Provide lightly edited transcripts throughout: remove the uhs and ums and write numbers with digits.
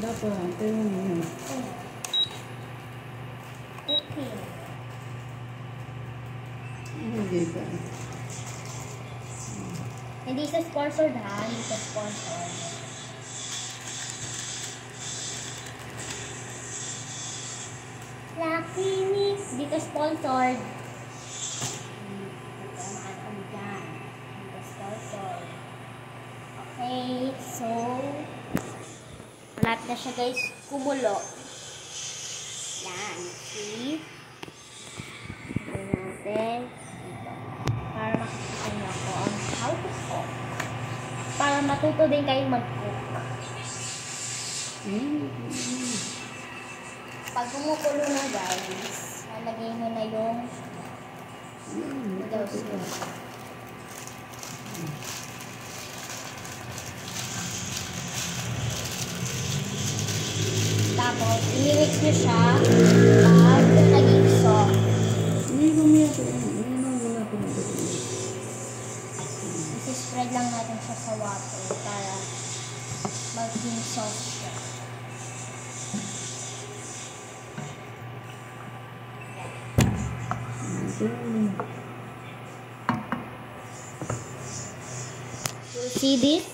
Dapat, tayo mo. Okay. Hindi ba? Hindi sa sponsored ha, hindi sa sponsored. Lucky Mix, hindi ka sponsored. Okay, so malapit na siya guys, kumulo. Yan, see? Tignan natin. Ito. Para makikita niyo ako on how to cook. Para matuto din kayo mag-cook. Pag kumukulo na guys, lalagay mo na yung noodles mo. Tapos, i-mix nyo siya pag naging soft. Isi-spread lang natin siya sa water para maging soft siya. You see this?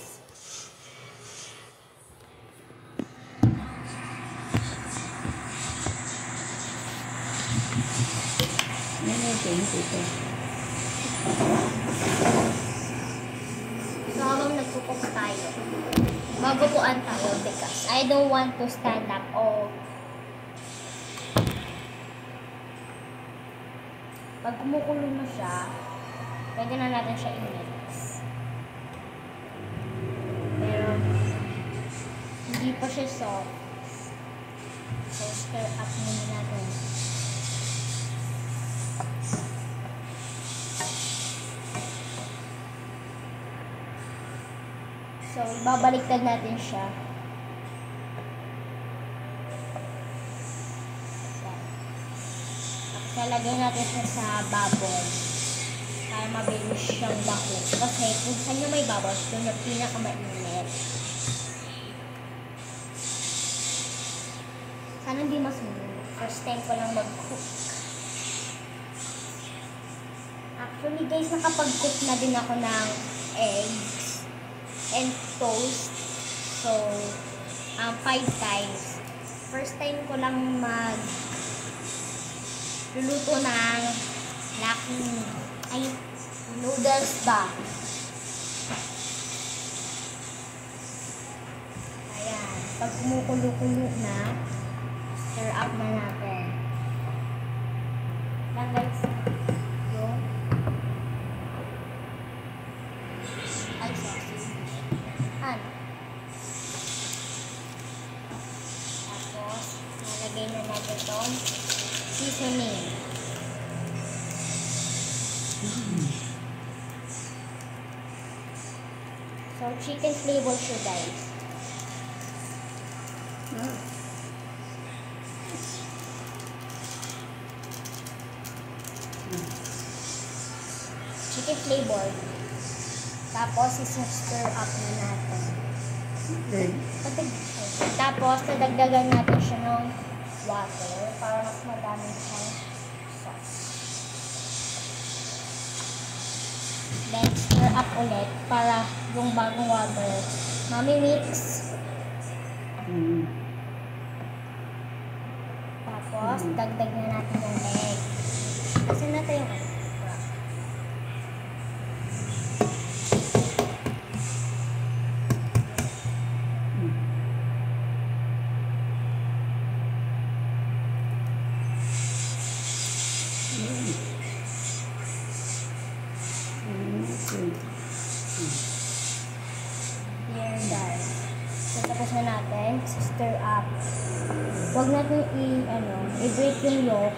So, habang nagkukok tayo, magupuan tayo because I don't want to stand up or pag kumukulo na siya, pwede na natin siya i-mix. Pero, hindi pa siya soft. So, stir up muna natin. So, babaliktad natin siya. Tapos, lalagay natin siya sa bubble para mabilis siyang bako. Kasi, kung saan yung may bubbles, doon yung pinakamainit. Sana hindi masunod. First time ko lang mag-cook. Actually, guys, nakapag-cook na din ako ng eggs and toast. So, 5 times. First time ko lang luluto ng noodles ba. Ayan. Pag kumukulo-kulo na, stir up na natin. Yan guys. Yung sausage. Tapos, nalagay na natin itong seasoning. So, chicken flavor siya guys. Chicken flavor. Tapos, isi-stir up na natin. Tapos, nadagdagan natin siya ng water para mas madami siyang sauce. Then, stir up ulit para yung bagong water mami-mix. Tapos, dagdag na natin yung egg. Kasi natin yung egg. Here, guys. So, tapos na natin. Stir up. Huwag natin i-break yung yolk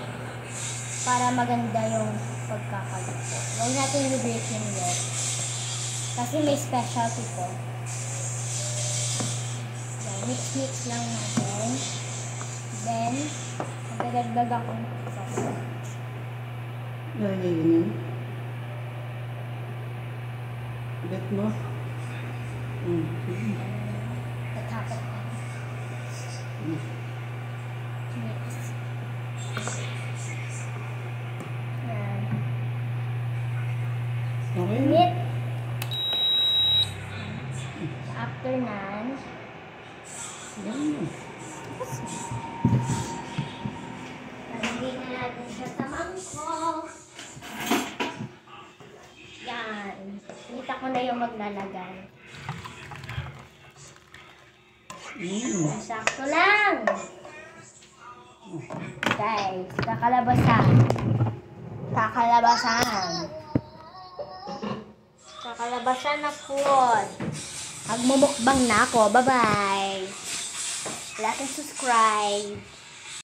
para maganda yung pagkakaluto. Huwag natin i-break yung yolk. Kasi may specialty po. Mix-mix lang natin. Then, magdadagdag akong sausage. Lagay yun. Bet mo. Sige. Tatapos ko. Mix. Yan. Okay. Init. After nan, Yan. lalagay na natin siya sa mangkok. Yan. Kita ko na yung maglalagay. Sakto lang. Guys, kakalabasan. Kakalabasan na po. Magmumukbang na ako. Bye-bye. Like and subscribe.